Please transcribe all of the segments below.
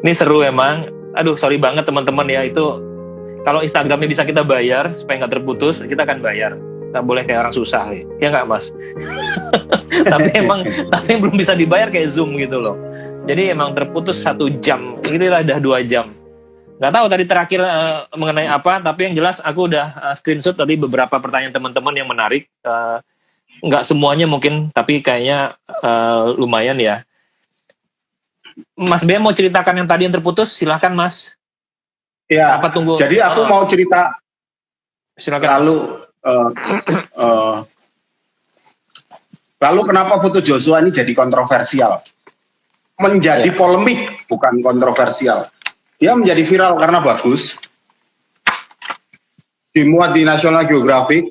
Ini seru emang. Aduh, sorry banget teman-teman ya, itu kalau Instagramnya bisa kita bayar supaya nggak terputus, kita akan bayar. Nggak boleh kayak orang susah ya nggak Mas? tapi belum bisa dibayar kayak Zoom gitu loh. Jadi emang terputus 1 jam, ini udah 2 jam. Nggak tahu tadi terakhir mengenai apa, tapi yang jelas aku udah screenshot tadi beberapa pertanyaan teman-teman yang menarik. Nggak semuanya mungkin, tapi kayaknya lumayan ya. Mas B mau ceritakan yang tadi yang terputus, silakan Mas. Ya. Apa tunggu? Jadi aku mau cerita. Silakan. Lalu kenapa foto Joshua ini jadi kontroversial? Menjadi polemik, bukan kontroversial. Dia menjadi viral karena bagus. Dimuat di National Geographic.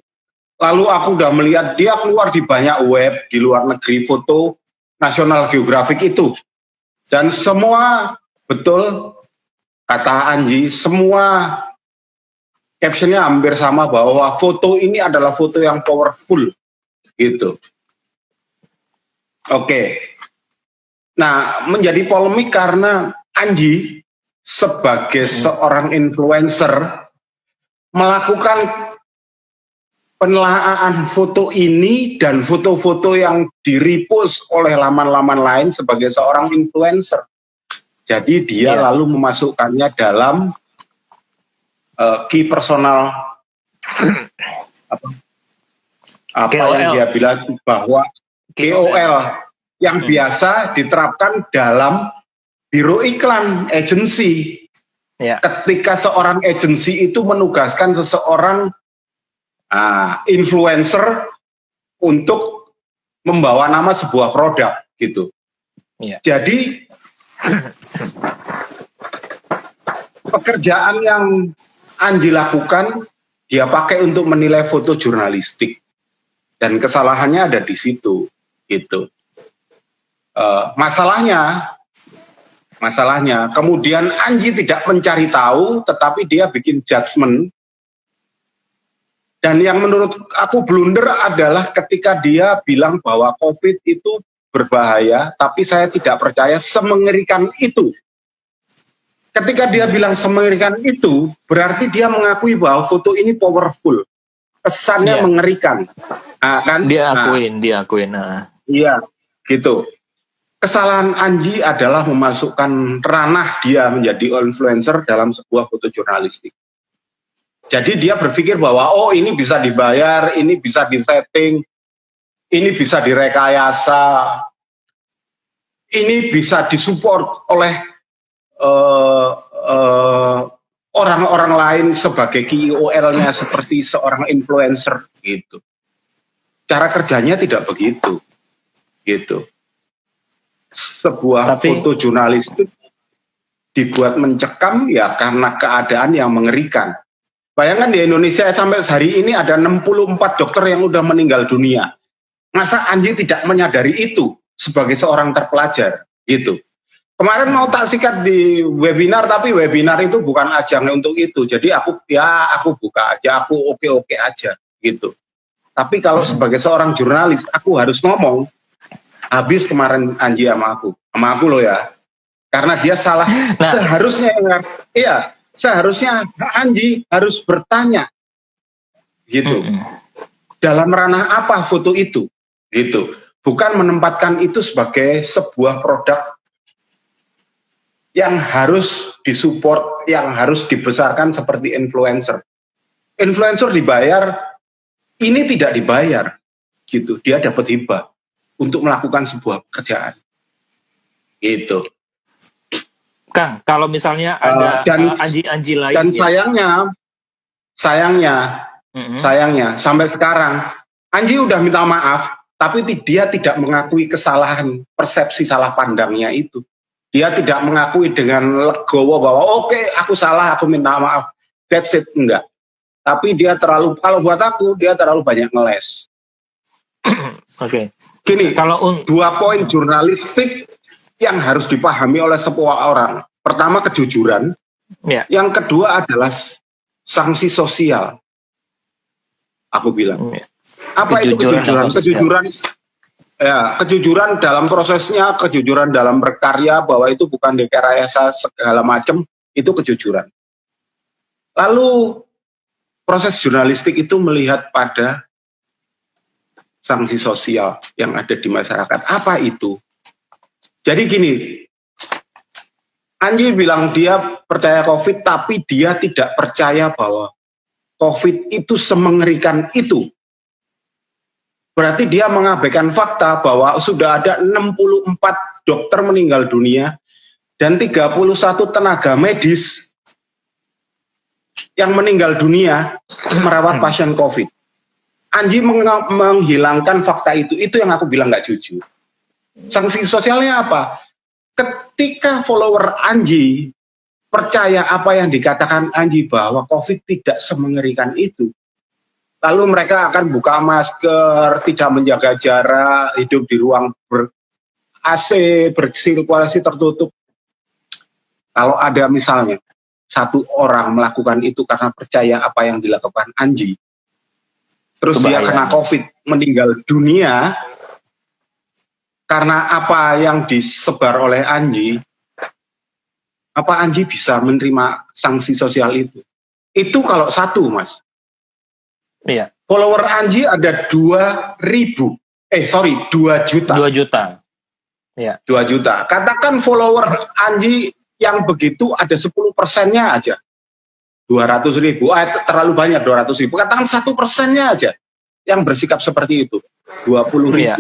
Lalu aku udah melihat dia keluar di banyak web di luar negeri foto National Geographic itu. Dan semua betul kata Anji, semua captionnya hampir sama bahwa foto ini adalah foto yang powerful gitu. Oke. Nah, menjadi polemik karena Anji sebagai seorang influencer melakukan penelaahan foto ini dan foto-foto yang di-repost oleh laman-laman lain sebagai seorang influencer. Jadi dia lalu memasukkannya dalam key personal apa yang dia bilang bahwa KOL yang biasa diterapkan dalam biro iklan agensi. Ketika seorang agensi itu menugaskan seseorang influencer untuk membawa nama sebuah produk gitu. Jadi pekerjaan yang Anji lakukan dia pakai untuk menilai foto jurnalistik dan kesalahannya ada di situ gitu. Masalahnya kemudian Anji tidak mencari tahu tetapi dia bikin judgement. Dan yang menurut aku blunder adalah ketika dia bilang bahwa COVID itu berbahaya, tapi saya tidak percaya semengerikan itu. Ketika dia bilang semengerikan itu, berarti dia mengakui bahwa foto ini powerful. Kesannya mengerikan. Kan? Dia akuin. Iya, gitu. Kesalahan Anji adalah memasukkan ranah dia menjadi influencer dalam sebuah foto jurnalistik. Jadi dia berpikir bahwa ini bisa dibayar, ini bisa disetting, ini bisa direkayasa, ini bisa disupport oleh orang-orang lain sebagai KOL-nya seperti seorang influencer gitu. Cara kerjanya tidak begitu, gitu. Sebuah foto jurnalistik dibuat mencekam ya karena keadaan yang mengerikan. Bayangkan di Indonesia sampai hari ini ada 64 dokter yang udah meninggal dunia. Masa Anji tidak menyadari itu sebagai seorang terpelajar gitu. Kemarin mau tak sikat di webinar, tapi webinar itu bukan ajang untuk itu. Jadi aku buka aja, aku oke aja gitu. Tapi kalau sebagai seorang jurnalis, aku harus ngomong. Habis kemarin Anji sama aku loh ya. Karena dia salah. Seharusnya Anji harus bertanya gitu. Dalam ranah apa foto itu gitu. Bukan menempatkan itu sebagai sebuah produk yang harus disupport, yang harus dibesarkan seperti influencer. Influencer dibayar, ini tidak dibayar gitu. Dia dapat hibah untuk melakukan sebuah pekerjaan. Gitu. Kang, kalau misalnya ada Anji lain dan sayangnya sampai sekarang Anji udah minta maaf, tapi dia tidak mengakui kesalahan persepsi salah pandangnya itu. Dia tidak mengakui dengan legowo bahwa oke, aku salah, aku minta maaf. That's it, enggak. Tapi dia kalau buat aku dia terlalu banyak ngeles. Oke. Gini, kalau 2 poin jurnalistik yang harus dipahami oleh sebuah orang. Pertama, kejujuran. Yang kedua adalah sanksi sosial. Aku bilang. Apa itu kejujuran? Ya, kejujuran dalam prosesnya, kejujuran dalam berkarya bahwa itu bukan rekayasa segala macam, itu kejujuran. Lalu proses jurnalistik itu melihat pada sanksi sosial yang ada di masyarakat. Apa itu? Jadi gini, Anji bilang dia percaya COVID, tapi dia tidak percaya bahwa COVID itu semengerikan itu. Berarti dia mengabaikan fakta bahwa sudah ada 64 dokter meninggal dunia dan 31 tenaga medis yang meninggal dunia merawat pasien COVID. Anji menghilangkan fakta itu yang aku bilang nggak jujur. Sanksi sosialnya apa? Ketika follower Anji percaya apa yang dikatakan Anji bahwa COVID tidak semengerikan itu, lalu mereka akan buka masker, tidak menjaga jarak, hidup di ruang AC, bersirkulasi tertutup. Kalau ada misalnya satu orang melakukan itu karena percaya apa yang dilakukan Anji, terus dia kena COVID, meninggal dunia karena apa yang disebar oleh Anji, apa Anji bisa menerima sanksi sosial itu? Itu kalau satu, Mas. Iya. Follower Anji ada 2 juta. 2 juta. Iya. 2 juta. Katakan follower Anji yang begitu ada 10%-nya aja. 200.000. Terlalu banyak 200.000. Katakan 1%-nya aja yang bersikap seperti itu. 20.000. Iya.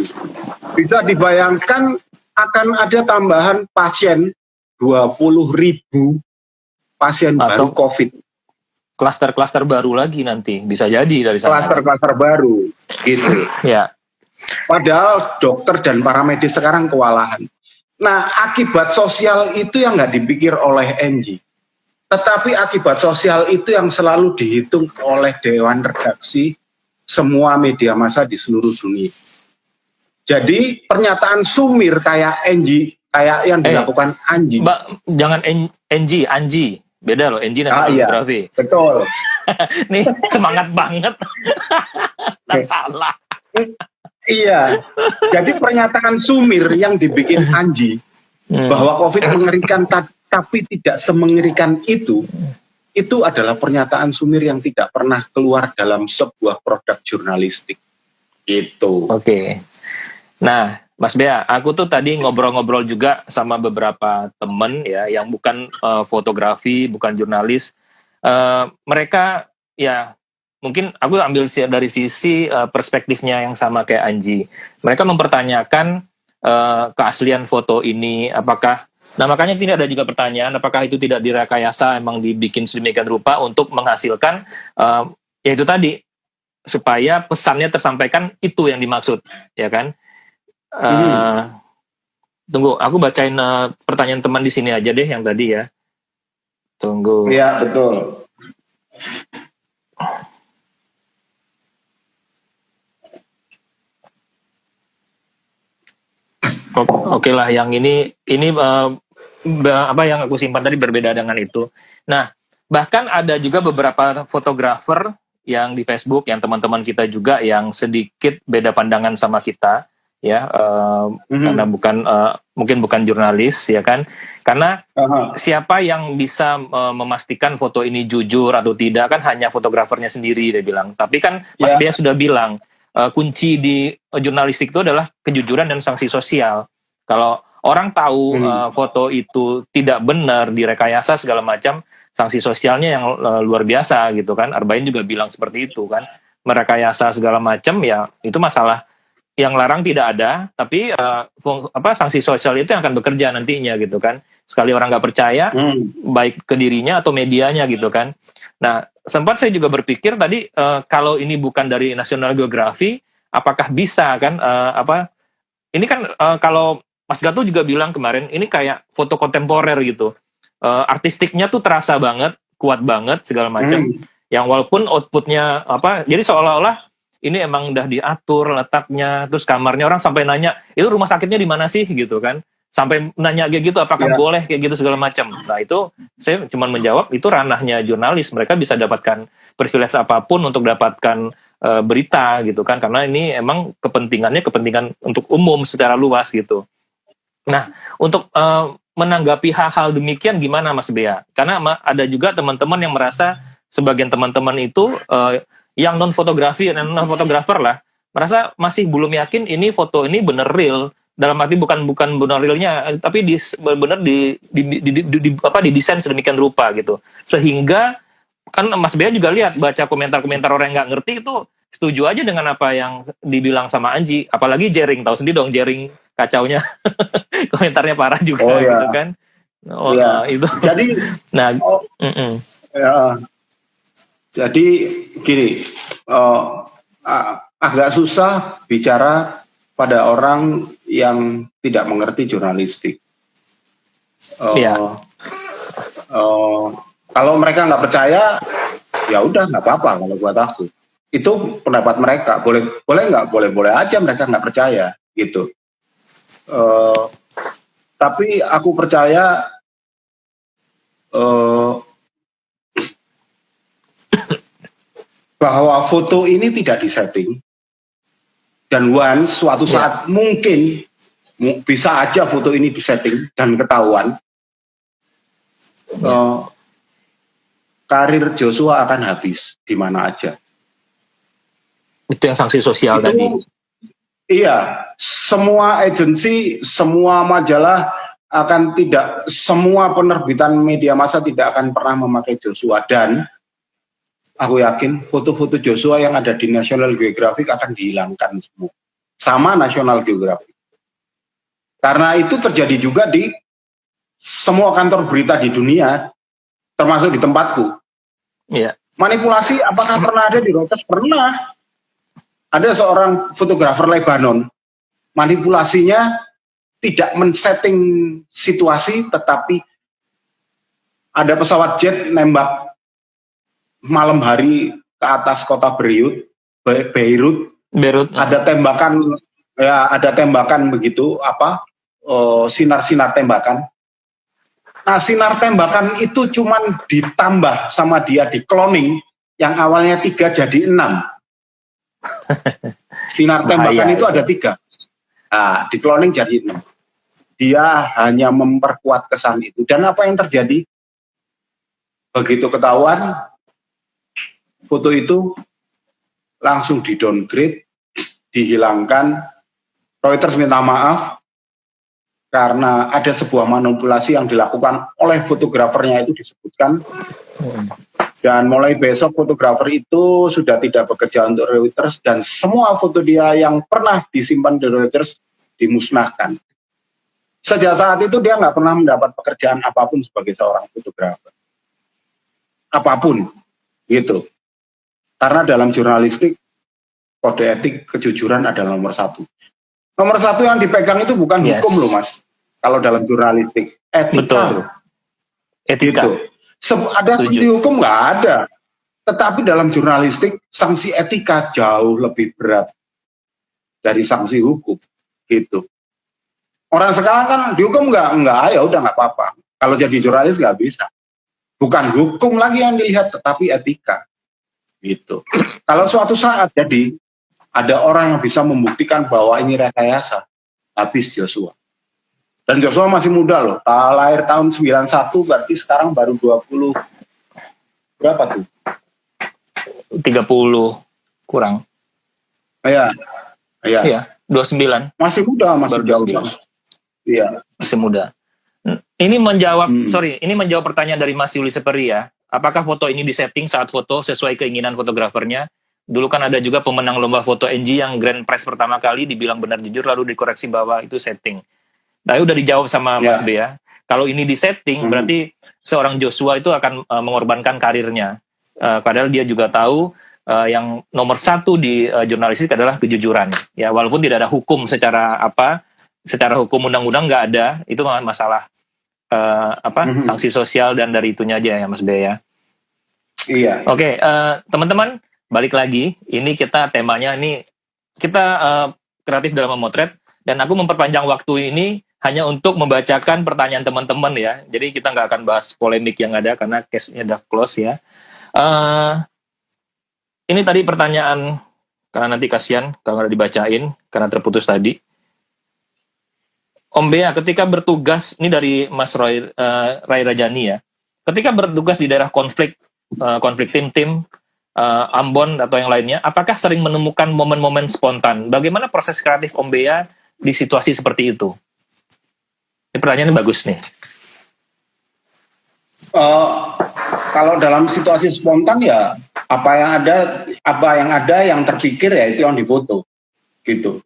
Bisa dibayangkan akan ada tambahan pasien 20.000 pasien baru COVID. Klaster-klaster baru lagi nanti bisa jadi dari sana. Klaster-klaster baru gitu. Ya. Padahal dokter dan para medis sekarang kewalahan. Nah, akibat sosial itu yang nggak dipikir oleh Anji. Tetapi akibat sosial itu yang selalu dihitung oleh Dewan Redaksi semua media massa di seluruh dunia. Jadi pernyataan sumir kayak Anji, kayak yang dilakukan Anji. Mbak, jangan Anji. Beda loh, Anji National Geography. Iya, betul. Nih, semangat banget. Tak salah. Iya, jadi pernyataan sumir yang dibikin Anji bahwa COVID mengerikan tapi tidak semengerikan itu adalah pernyataan sumir yang tidak pernah keluar dalam sebuah produk jurnalistik. Itu. Oke. Nah, Mas Bea, aku tuh tadi ngobrol-ngobrol juga sama beberapa temen ya yang bukan fotografi, bukan jurnalis. Mereka ya mungkin aku ambil dari sisi perspektifnya yang sama kayak Anji. Mereka mempertanyakan keaslian foto ini, apakah, nah makanya tidak ada juga pertanyaan apakah itu tidak direkayasa, emang dibikin sedemikian rupa untuk menghasilkan yaitu tadi supaya pesannya tersampaikan itu yang dimaksud, ya kan? Tunggu, aku bacain pertanyaan teman di sini aja deh yang tadi ya. Tunggu. Iya, betul. Oke lah, yang ini apa yang aku simpan tadi berbeda dengan itu. Nah, bahkan ada juga beberapa fotografer yang di Facebook, yang teman-teman kita juga yang sedikit beda pandangan sama kita, ya, karena mungkin bukan jurnalis, ya kan? Karena siapa yang bisa memastikan foto ini jujur atau tidak kan hanya fotografernya sendiri, dia bilang. Tapi kan Mas Bea sudah bilang, kunci di jurnalistik itu adalah kejujuran dan sanksi sosial. Kalau orang tahu foto itu tidak benar, direkayasa segala macam, sanksi sosialnya yang luar biasa gitu kan. Arba'in juga bilang seperti itu kan, merekayasa segala macam ya itu masalah. Yang larang tidak ada, tapi sanksi sosial itu yang akan bekerja nantinya gitu kan. Sekali orang nggak percaya, baik ke dirinya atau medianya gitu kan. Nah, sempat saya juga berpikir tadi kalau ini bukan dari National Geography, apakah bisa kan ini kan kalau Mas Gatot juga bilang kemarin ini kayak foto kontemporer gitu. Artistiknya tuh terasa banget, kuat banget segala macam. Yang walaupun outputnya jadi seolah-olah ini emang udah diatur letaknya, terus kamarnya orang sampai nanya, itu rumah sakitnya di mana sih gitu kan? Sampai nanya kayak gitu, apakah boleh kayak gitu segala macam. Nah itu saya cuma menjawab itu ranahnya jurnalis, mereka bisa dapatkan privilege apapun untuk dapatkan berita gitu kan, karena ini emang kepentingan untuk umum secara luas gitu. Nah, untuk menanggapi hal-hal demikian gimana Mas Bea? Karena ada juga teman-teman yang merasa sebagian teman-teman itu yang non fotografer lah, merasa masih belum yakin ini foto ini bener real, dalam arti bukan benar realnya, tapi benar didesain sedemikian rupa gitu, sehingga kan Mas Bea juga lihat baca komentar-komentar orang yang nggak ngerti itu setuju aja dengan apa yang dibilang sama Anji, apalagi Jering, tahu sendiri dong Jering kacaunya. Komentarnya parah juga gitu kan. Itu. Jadi jadi gini, agak susah bicara pada orang yang tidak mengerti jurnalistik. Kalau mereka nggak percaya, ya udah nggak apa-apa kalau buat aku. Itu pendapat mereka. Boleh aja mereka nggak percaya gitu. Tapi aku percaya bahwa foto ini tidak disetting, dan suatu saat mungkin bisa aja foto ini disetting dan ketahuan. Karir Joshua akan habis di mana aja. Itu yang sanksi sosial tadi. Iya, semua agensi, semua majalah akan tidak, semua penerbitan media massa tidak akan pernah memakai Joshua, dan aku yakin foto-foto Joshua yang ada di National Geographic akan dihilangkan semua. Sama National Geographic. Karena itu terjadi juga di semua kantor berita di dunia, termasuk di tempatku. Iya. Manipulasi apakah pernah ada di Reuters? Pernah. Ada seorang fotografer Lebanon, manipulasinya tidak men-setting situasi, tetapi ada pesawat jet nembak malam hari ke atas kota Beirut. Ada tembakan begitu, sinar-sinar tembakan. Nah, sinar tembakan itu cuman ditambah sama dia di cloning, yang awalnya 3 jadi 6. Sinar tembakan itu ada 3. Nah, di cloning jadi 6. Dia hanya memperkuat kesan itu. Dan apa yang terjadi? Begitu ketahuan, foto itu langsung di-downgrade, dihilangkan. Reuters minta maaf karena ada sebuah manipulasi yang dilakukan oleh fotografernya, itu disebutkan. Dan mulai besok fotografer itu sudah tidak bekerja untuk Reuters, dan semua foto dia yang pernah disimpan di Reuters dimusnahkan. Sejak saat itu dia nggak pernah mendapat pekerjaan apapun sebagai seorang fotografer. Apapun, gitu. Karena dalam jurnalistik, kode etik kejujuran adalah nomor 1. Nomor 1 yang dipegang itu bukan hukum loh Mas. Kalau dalam jurnalistik, etika loh. Etika. Gitu. Ada sanksi hukum nggak ada, tetapi dalam jurnalistik sanksi etika jauh lebih berat dari sanksi hukum, gitu. Orang sekarang kan dihukum nggak, ya udah nggak apa-apa. Kalau jadi jurnalis nggak bisa, bukan hukum lagi yang dilihat, tetapi etika, gitu. Kalau suatu saat jadi ada orang yang bisa membuktikan bahwa ini rekayasa, habis Joshua. Dan Joshua masih muda loh, lahir tahun 91, berarti sekarang baru 20, berapa tuh? 30 kurang. Iya. 29. Masih muda, masih jauh. Iya. Masih muda. Ini menjawab pertanyaan dari Mas Yuli Seperi ya. Apakah foto ini disetting saat foto sesuai keinginan fotografernya? Dulu kan ada juga pemenang lomba foto NG yang Grand Prize pertama kali dibilang benar jujur lalu dikoreksi bahwa itu setting. Nah, udah dijawab sama Mas Bea. Kalau ini disetting, berarti seorang Joshua itu akan mengorbankan karirnya. Padahal dia juga tahu yang nomor 1 di jurnalistik adalah kejujuran. Ya, walaupun tidak ada hukum secara hukum undang-undang nggak ada, itu masalah sanksi sosial dan dari itunya aja ya Mas Bea. Iya. Oke, teman-teman balik lagi. Ini temanya kita kreatif dalam memotret, dan aku memperpanjang waktu ini hanya untuk membacakan pertanyaan teman-teman ya. Jadi kita nggak akan bahas polemik yang ada karena case-nya udah close ya. Ini tadi pertanyaan karena nanti kasihan kalau nggak dibacain karena terputus tadi. Om Bea, ketika bertugas, ini dari Mas Rai Rajani ya, ketika bertugas di daerah konflik tim-tim, Ambon atau yang lainnya, apakah sering menemukan momen-momen spontan? Bagaimana proses kreatif Om Bea di situasi seperti itu? Ini pertanyaannya bagus nih. Kalau dalam situasi spontan ya apa yang ada yang terpikir ya itu yang difoto gitu.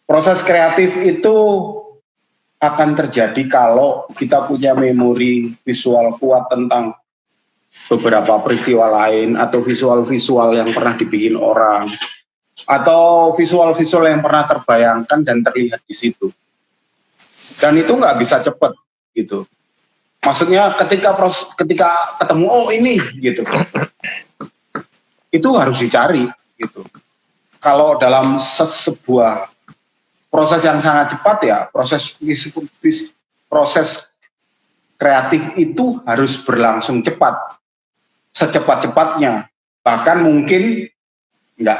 Proses kreatif itu akan terjadi kalau kita punya memori visual kuat tentang beberapa peristiwa lain atau visual-visual yang pernah dibikin orang atau visual-visual yang pernah terbayangkan dan terlihat di situ. Dan itu nggak bisa cepat gitu. Maksudnya ketika ketemu oh ini gitu, itu harus dicari gitu. Kalau dalam sebuah proses yang sangat cepat ya proses kreatif itu harus berlangsung cepat, secepat-cepatnya. Bahkan mungkin nggak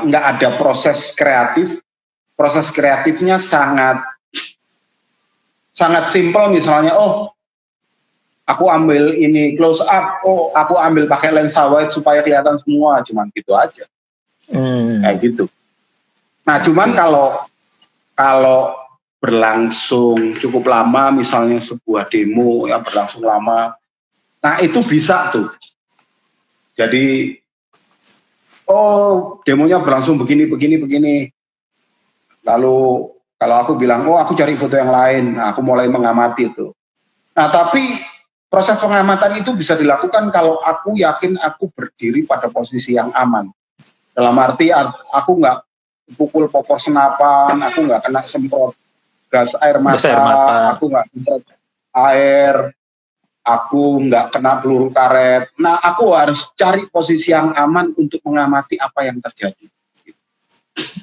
ada proses kreatif. Proses kreatifnya sangat simpel, misalnya aku ambil ini close up, aku ambil pakai lensa wide supaya kelihatan semua, cuman gitu aja. Kayak gitu. Nah, cuman kalau berlangsung cukup lama, misalnya sebuah demo yang berlangsung lama, nah itu bisa tuh. Jadi demonya berlangsung begini. Lalu kalau aku bilang, aku cari foto yang lain, nah, aku mulai mengamati itu. Nah, tapi proses pengamatan itu bisa dilakukan kalau aku yakin aku berdiri pada posisi yang aman. Dalam arti aku nggak pukul popor senapan, aku nggak kena semprot gas air mata, aku nggak semprot air, aku nggak kena peluru karet. Nah, aku harus cari posisi yang aman untuk mengamati apa yang terjadi.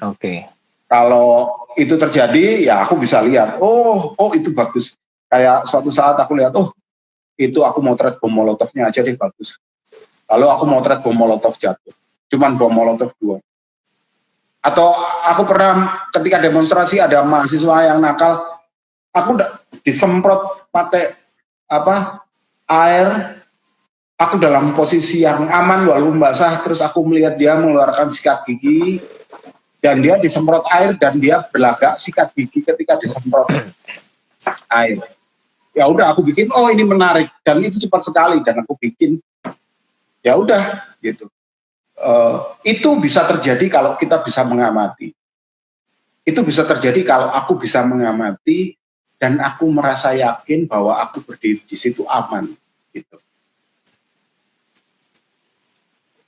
Oke. Kalau itu terjadi, ya aku bisa lihat, itu bagus. Kayak suatu saat aku lihat, itu aku motret bom molotovnya aja deh, bagus. Lalu aku motret bom molotov jatuh. Cuman bom molotov 2. Atau aku pernah ketika demonstrasi ada mahasiswa yang nakal, aku udah disemprot pakai air, aku dalam posisi yang aman lalu basah, terus aku melihat dia mengeluarkan sikat gigi, dan dia disemprot air dan dia berlagak sikat gigi ketika disemprot air. Ya udah aku bikin, ini menarik dan itu cepat sekali dan aku bikin. Ya udah gitu. Itu bisa terjadi kalau kita bisa mengamati. Itu bisa terjadi kalau aku bisa mengamati dan aku merasa yakin bahwa aku berdiri di situ aman gitu.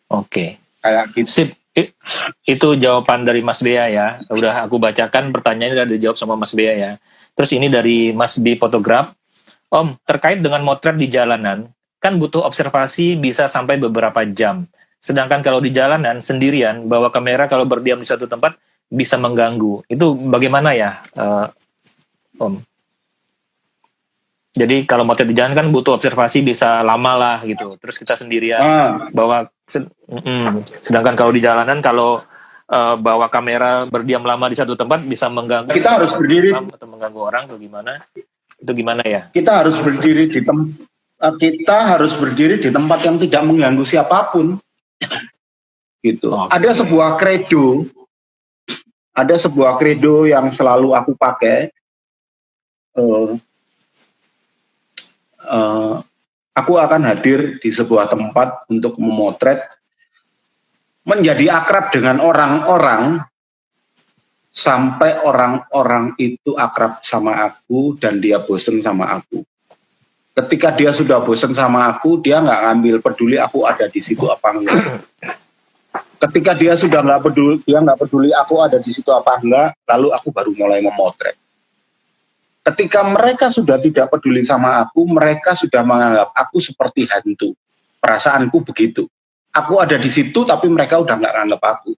Oke. Kayak gitu. Sip. Itu jawaban dari Mas Bea ya. Udah aku bacakan pertanyaannya, udah dijawab sama Mas Bea ya. Terus ini dari Mas B Fotograf. Om, terkait dengan motret di jalanan, kan butuh observasi bisa sampai beberapa jam. Sedangkan kalau di jalanan sendirian, bawa kamera kalau berdiam di suatu tempat bisa mengganggu. Itu bagaimana ya, Om? Jadi kalau motret di jalan kan butuh observasi bisa lama lah gitu. Terus kita sendirian bawa. Sedangkan kalau di jalanan kalau bawa kamera berdiam lama di satu tempat bisa mengganggu. Kita harus berdiri atau mengganggu orang atau gimana? Itu gimana ya? Kita harus berdiri di tempat yang tidak mengganggu siapapun. Gitu. Ada sebuah kredo yang selalu aku pakai. Aku akan hadir di sebuah tempat untuk memotret, menjadi akrab dengan orang-orang sampai orang-orang itu akrab sama aku dan dia bosen sama aku. Ketika dia sudah bosen sama aku, dia nggak ngambil peduli aku ada di situ apa enggak. Ketika dia sudah nggak peduli aku ada di situ apa enggak, lalu aku baru mulai memotret. Ketika mereka sudah tidak peduli sama aku, mereka sudah menganggap aku seperti hantu. Perasaanku begitu. Aku ada di situ, tapi mereka udah nggak nganggap aku.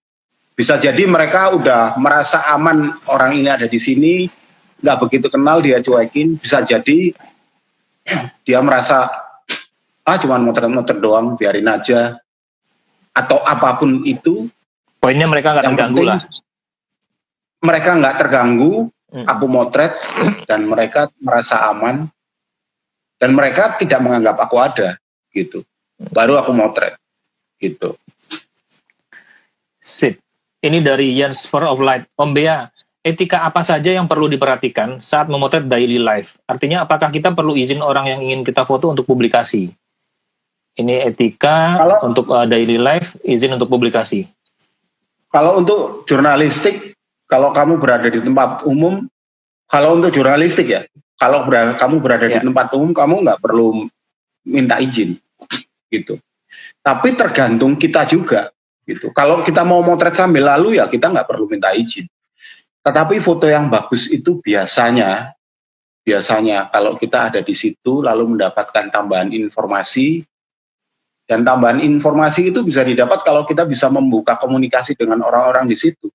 Bisa jadi mereka udah merasa aman, orang ini ada di sini, nggak begitu kenal, dia cuekin. Bisa jadi dia merasa, cuman motret-motret doang, biarin aja. atau apapun itu. Poinnya mereka nggak Yang terganggu penting, lah. mereka nggak terganggu, Mm. aku motret, dan mereka merasa aman, dan mereka tidak menganggap aku ada, gitu. Baru aku motret, gitu. Sip. Ini dari Jens for of Light. Om Bea, etika apa saja yang perlu diperhatikan saat memotret daily life? Artinya apakah kita perlu izin orang yang ingin kita foto untuk publikasi? Ini etika Kalau- untuk daily life, izin untuk publikasi. Kalau untuk jurnalistik, kalau kamu berada di tempat umum, kalau untuk jurnalistik ya, kalau kamu berada di Ya. tempat umum, kamu nggak perlu minta izin, gitu. Tapi tergantung kita juga, gitu. Kalau kita mau motret sambil lalu ya kita nggak perlu minta izin. Tetapi foto yang bagus itu biasanya kalau kita ada di situ lalu mendapatkan tambahan informasi, dan tambahan informasi itu bisa didapat kalau kita bisa membuka komunikasi dengan orang-orang di situ.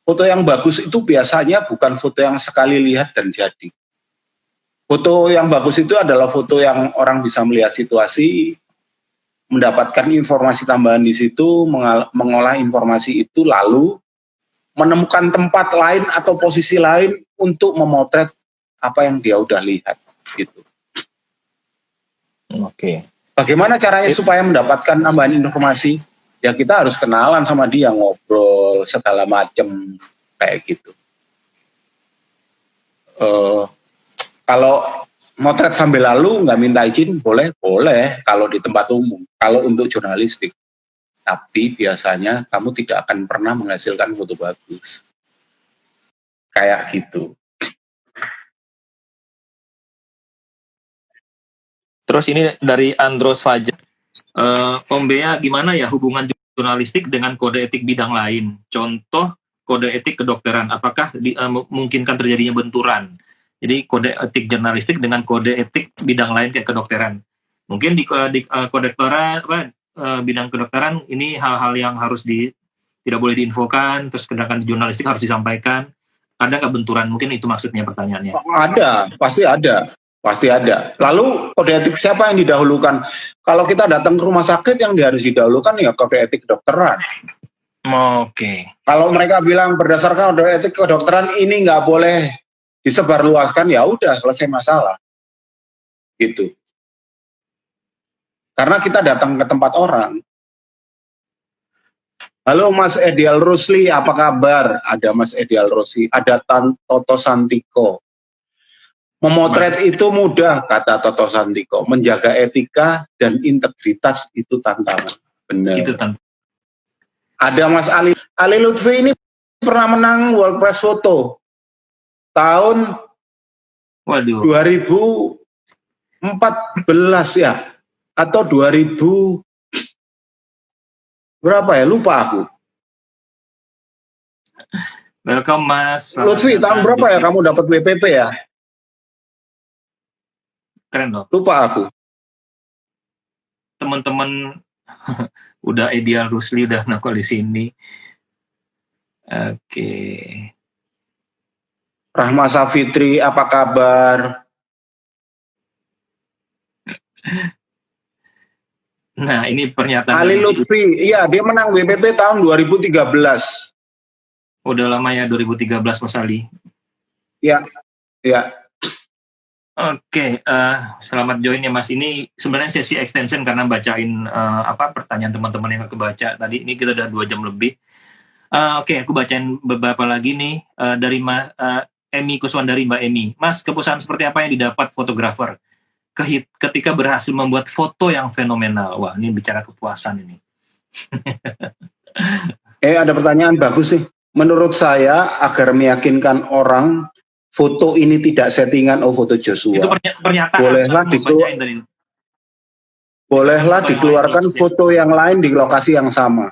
Foto yang bagus itu biasanya bukan foto yang sekali lihat dan jadi. Foto yang bagus itu adalah foto yang orang bisa melihat situasi, mendapatkan informasi tambahan di situ, mengolah informasi itu, lalu menemukan tempat lain atau posisi lain untuk memotret apa yang dia udah lihat, gitu. Oke. Bagaimana caranya supaya mendapatkan tambahan informasi? Ya kita harus kenalan sama dia, ngobrol segala macem kayak gitu. Kalau motret sambil lalu nggak minta izin boleh kalau di tempat umum. Kalau untuk jurnalistik, tapi biasanya kamu tidak akan pernah menghasilkan foto bagus. Kayak gitu. Terus ini dari Andros Fajar. Om Bea, gimana ya hubungan jurnalistik dengan kode etik bidang lain? Contoh kode etik kedokteran, apakah memungkinkan terjadinya benturan? Jadi kode etik jurnalistik dengan kode etik bidang lain kayak kedokteran. Mungkin di kedokteran, bidang kedokteran ini hal-hal yang harus tidak boleh diinfokan, terus sedangkan jurnalistik harus disampaikan. Ada nggak benturan? Mungkin itu maksudnya pertanyaannya. Ada, pasti ada. Pasti ada. Lalu kode etik siapa yang didahulukan? Kalau kita datang ke rumah sakit, yang harus didahulukan ya kode etik kedokteran. Oke. Kalau mereka bilang berdasarkan kode etik kedokteran ini nggak boleh disebarluaskan, ya udah selesai masalah. Gitu. Karena kita datang ke tempat orang. Halo Mas Edial Rusli, apa kabar? Ada Mas Edial Rusli, ada Toto Santiko. Memotret itu mudah, kata Toto Santiko. Menjaga etika dan integritas itu tantangan. Benar. Itu Ada Mas Ali. Ali Lutfi ini pernah menang World Press Photo tahun 2014 ya, atau 2000 berapa ya? Lupa aku. Welcome Mas. Lutfi, tahun berapa ya kamu dapat WPP ya? Keren loh. Lupa aku. Teman-teman udah Edial Rusli udah nongol di sini. Oke. Rahma Safitri, apa kabar? Nah, ini pernyataan Ali Lutfi, iya dia menang WPP tahun 2013. Udah lama ya 2013 Mas Ali. Ya, ya. Oke, selamat join ya Mas. Ini sebenarnya sesi extension karena bacain pertanyaan teman-teman yang kebaca tadi. Ini kita udah 2 jam lebih. Oke, aku bacain beberapa lagi nih dari Emi Kuswandari, Mbak Emi. Mas, kepuasan seperti apa yang didapat fotografer ketika berhasil membuat foto yang fenomenal? Wah, ini bicara kepuasan ini. Ada pertanyaan bagus sih. Menurut saya agar meyakinkan orang foto ini tidak settingan, foto Joshua. Itu pernyataan. Bolehlah dikeluarkan foto yang lain di lokasi yang sama.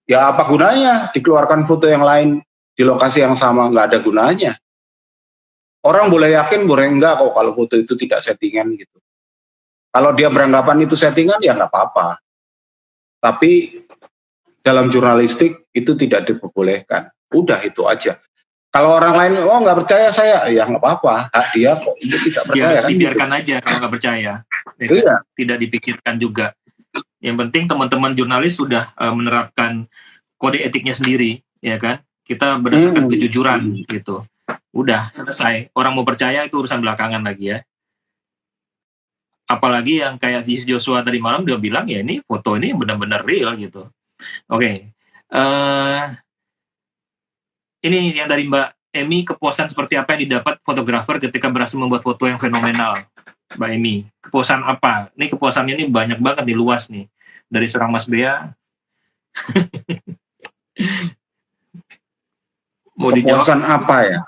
Ya apa gunanya dikeluarkan foto yang lain di lokasi yang sama? Nggak ada gunanya. Orang boleh yakin, boleh enggak kok kalau foto itu tidak settingan gitu. Kalau dia beranggapan itu settingan ya nggak apa-apa. Tapi dalam jurnalistik itu tidak diperbolehkan. Udah itu aja. Kalau orang lain nggak percaya saya, ya nggak apa-apa. Hak dia kok itu tidak percaya. Biarkan aja kalau nggak percaya. Iya. Tidak dipikirkan juga. Yang penting teman-teman jurnalis sudah menerapkan kode etiknya sendiri, ya kan? Kita berdasarkan kejujuran gitu. Udah selesai. Orang mau percaya itu urusan belakangan lagi ya. Apalagi yang kayak Joshua tadi malam dia bilang ya ini foto ini benar-benar real gitu. Oke. Ini yang dari Mbak Emi, kepuasan seperti apa yang didapat fotografer ketika berhasil membuat foto yang fenomenal? Mbak Emi, kepuasan apa? Ini kepuasannya ini banyak banget nih, luas nih. Dari seorang Mas Bea. Mau kepuasan dijawab? apa ya?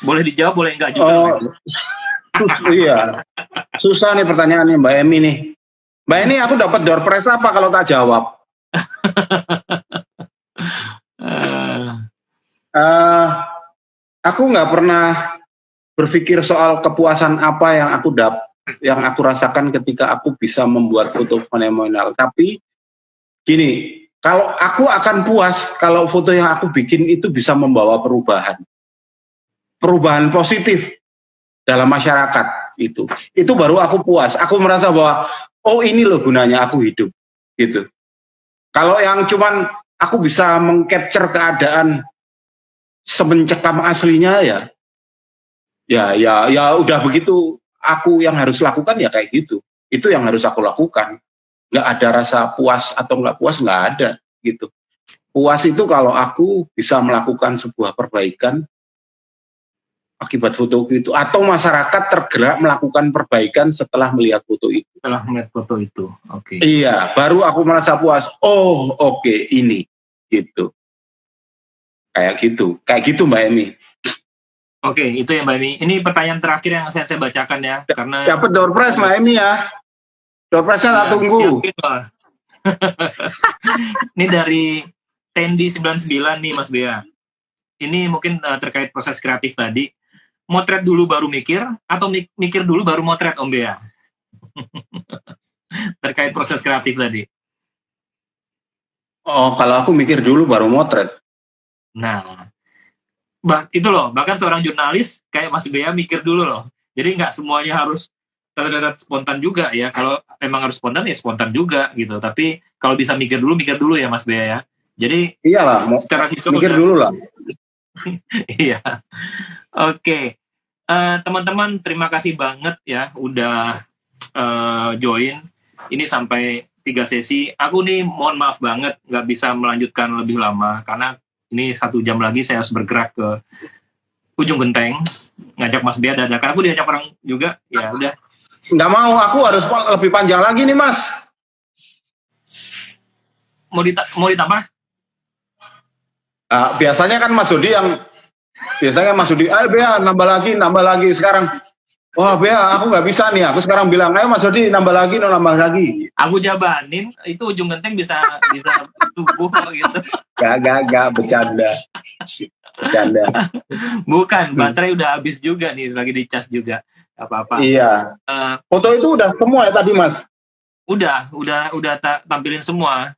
Boleh dijawab, boleh enggak juga. Iya. Susah nih pertanyaannya Mbak Emi nih. Mbak Emi, aku dapat door prize apa kalau tak jawab? Aku nggak pernah berpikir soal kepuasan apa yang aku rasakan ketika aku bisa membuat foto fenomenal. Tapi gini, kalau aku akan puas kalau foto yang aku bikin itu bisa membawa perubahan positif dalam masyarakat itu baru aku puas. Aku merasa bahwa oh ini loh gunanya aku hidup gitu. Kalau yang cuman aku bisa mengcapture keadaan semencekam aslinya ya udah begitu aku yang harus lakukan ya kayak gitu. Itu yang harus aku lakukan. Nggak ada rasa puas atau nggak puas, nggak ada gitu. Puas itu kalau aku bisa melakukan sebuah perbaikan akibat foto itu, atau masyarakat tergerak melakukan perbaikan setelah melihat foto itu. Setelah melihat foto itu, oke. Iya, baru aku merasa puas. Oh, oke, ini gitu. Kayak gitu Mbak Emi. Oke, itu ya Mbak Emi. Ini pertanyaan terakhir yang saya bacakan ya, karena dapat door prize Mbak Emi ya. Door prize-nya tak tunggu. Ini dari Tendi 99 nih Mas Bea. Ini mungkin terkait proses kreatif tadi. Motret dulu baru mikir, atau mikir dulu baru motret Om Bea? Terkait proses kreatif tadi. Oh, kalau aku mikir dulu baru motret. Nah, itu loh, bahkan seorang jurnalis kayak Mas Bea mikir dulu loh. Jadi nggak semuanya harus spontan juga ya. Kalau emang harus spontan ya spontan juga gitu. Tapi kalau bisa mikir dulu ya Mas Bea ya. Jadi iyalah, secara mikir dulu lah. Iya. Oke. Teman-teman, terima kasih banget ya udah join. Ini sampai 3 sesi. Aku nih mohon maaf banget nggak bisa melanjutkan lebih lama karena ini 1 jam lagi saya harus bergerak ke ujung genteng, ngajak Mas Bea dadakan. Aku diajak orang juga, ya udah. Nggak mau, aku harus lebih panjang lagi nih Mas. Mau ditambah? Biasanya kan Mas Dodi ayo Bea nambah lagi sekarang. Wah Bea, aku nggak bisa nih. Aku sekarang bilang, ayo Mas Dodi nambah lagi. Aku jabanin, itu ujung genteng bisa tubuh gitu. Gak, bercanda. Bukan, baterai udah habis juga nih, lagi dicas juga. Apa-apa. Iya. Foto itu udah semua ya tadi Mas? Udah tampilin semua.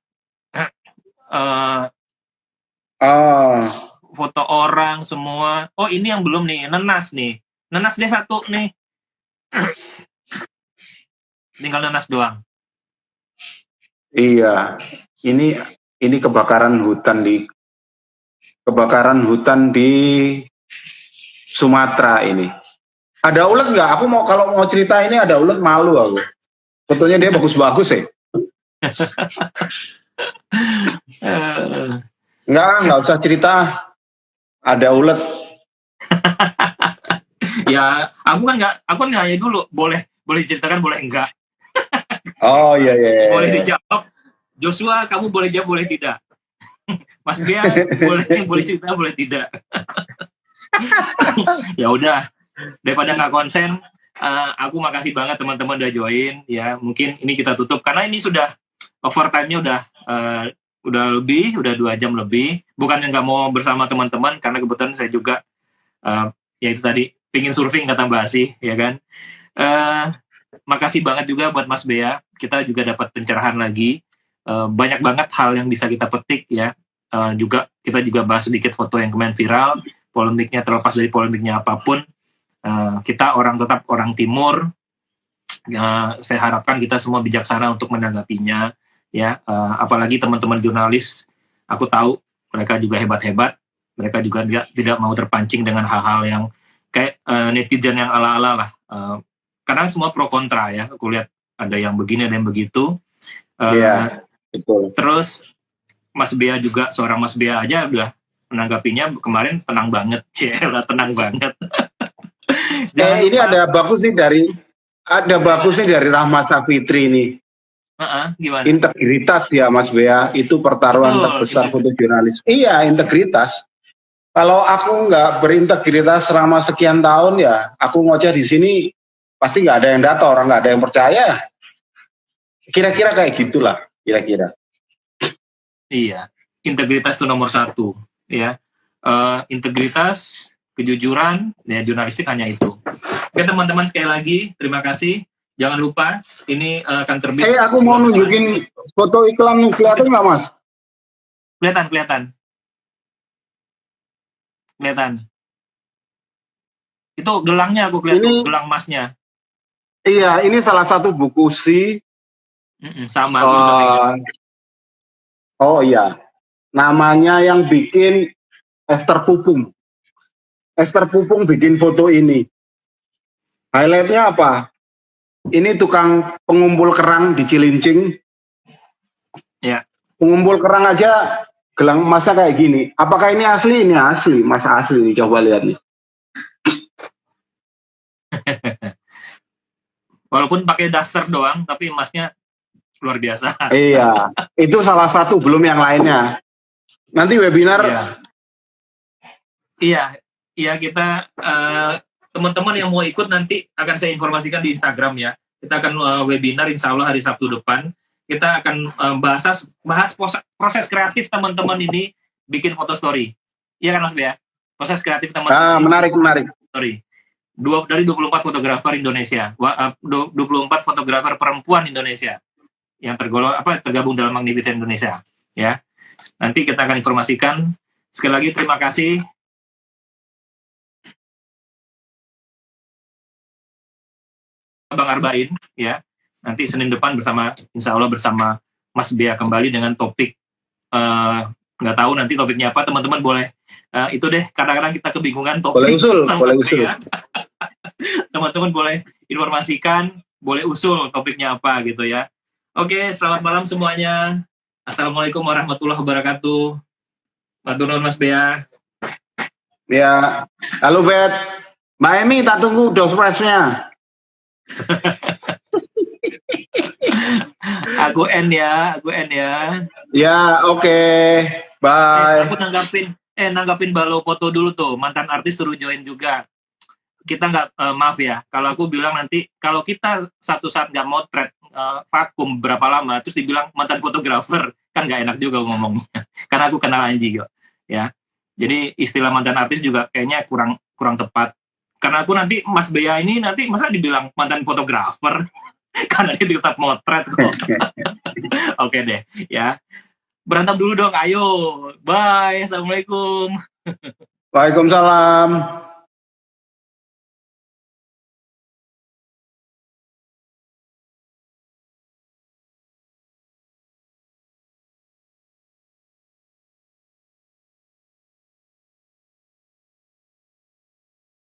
Foto orang semua. Oh ini yang belum nih, Nenas nih. Nenas deh 1 nih. Tinggal Nenas doang. Iya, ini kebakaran hutan di Sumatera ini. Ada ulet nggak? Aku kalau mau cerita ini ada ulet malu aku. Fotonya dia bagus-bagus ya. Nggak usah cerita. Ada ulet. Ya, aku kan nanya dulu, boleh diceritakan, boleh enggak? Oh iya. Boleh dijawab. Joshua, kamu boleh jawab, boleh tidak. Mas Bea, boleh cerita, boleh tidak. Ya udah, daripada nggak konsen, aku makasih banget teman-teman udah join. Ya, mungkin ini kita tutup karena ini sudah overtime-nya udah 2 jam lebih. Bukannya nggak mau bersama teman-teman, karena kebetulan saya juga ya itu tadi pingin surfing kata Mbak Asih, ya kan. Makasih banget juga buat Mas Bea. Kita juga dapat pencerahan lagi. Banyak banget hal yang bisa kita petik ya. Kita juga bahas sedikit foto yang kemarin viral. Polemiknya, terlepas dari polemiknya apapun, kita tetap orang timur. Saya harapkan kita semua bijaksana untuk menanggapinya. ya. Apalagi teman-teman jurnalis, aku tahu mereka juga hebat-hebat, mereka juga tidak mau terpancing dengan hal-hal yang kayak netizen yang ala-ala lah. Kadang semua pro kontra ya, aku lihat ada yang begini ada yang begitu. Iya, betul. Terus Mas Bea juga, seorang Mas Bea aja udah menanggapinya kemarin tenang banget, Cielah tenang banget. Ini ada bagusnya dari Rahma Safitri ini. Gimana? Integritas ya Mas Bea, itu pertaruhan terbesar fotojurnalis. Iya, integritas. Kalau aku nggak berintegritas selama sekian tahun ya, aku ngoceh di sini pasti nggak ada yang data, orang nggak ada yang percaya. Kira-kira kayak gitulah, kira-kira. Iya, integritas itu nomor 1, ya. Integritas, kejujuran, ya jurnalistik hanya itu. Oke teman-teman, sekali lagi terima kasih. Jangan lupa ini akan terbit. Aku mau nunjukin foto iklan, kelihatan nggak Mas? Kelihatan. Itu gelangnya aku kelihatan, gelang emasnya. Iya, ini salah satu buku sih. Sama. Oh iya, namanya yang bikin Esther Pupung. Esther Pupung bikin foto ini. Highlightnya apa? Ini tukang pengumpul kerang di Cilincing. Ya. Pengumpul kerang aja gelang emasnya kayak gini. Apakah ini asli? Ini asli, masa asli nih. Coba lihat nih. Walaupun pakai daster doang, tapi emasnya luar biasa. Iya, itu salah satu, belum yang lainnya. Nanti webinar. Iya, kita teman-teman yang mau ikut nanti akan saya informasikan di Instagram ya. Kita akan webinar insya Allah hari Sabtu depan. Kita akan bahas proses kreatif teman-teman ini bikin foto story. Iya kan Mas Bea? Proses kreatif teman-teman. Menarik. Story. Dari 24 fotografer Indonesia, 24 fotografer perempuan Indonesia yang tergabung dalam Magnificent Indonesia. Ya, nanti kita akan informasikan. Sekali lagi terima kasih. Bang Arbain, ya. Nanti Senin depan insya Allah bersama Mas Bea kembali dengan topik, nggak tahu nanti topiknya apa, teman-teman boleh, itu deh, kadang-kadang kita kebingungan topik. Boleh usul. Ya. Teman-teman boleh informasikan, boleh usul topiknya apa gitu ya. Oke, selamat malam semuanya. Assalamualaikum warahmatullahi wabarakatuh. Matur nuwun Mas Bea. Ya, halo Bet. Mbak Emi, tak tunggu dospresnya. Aku N ya. Ya, oke. Bye. Aku nanggapin Balo foto dulu tuh. Mantan artis suruh join juga. Kita nggak, maaf ya. Kalau aku bilang nanti, kalau kita satu saat nggak motret, vakum berapa lama, terus dibilang mantan fotografer, kan nggak enak juga ngomongnya. Karena aku kenal Anji kok. Ya. Jadi istilah mantan artis juga kayaknya kurang tepat. Karena aku nanti Mas Bea ini nanti masa dibilang mantan fotografer. Karena dia tetap motret kok. Oke deh, ya. Berantem dulu dong, ayo. Bye, assalamualaikum. Waalaikumsalam.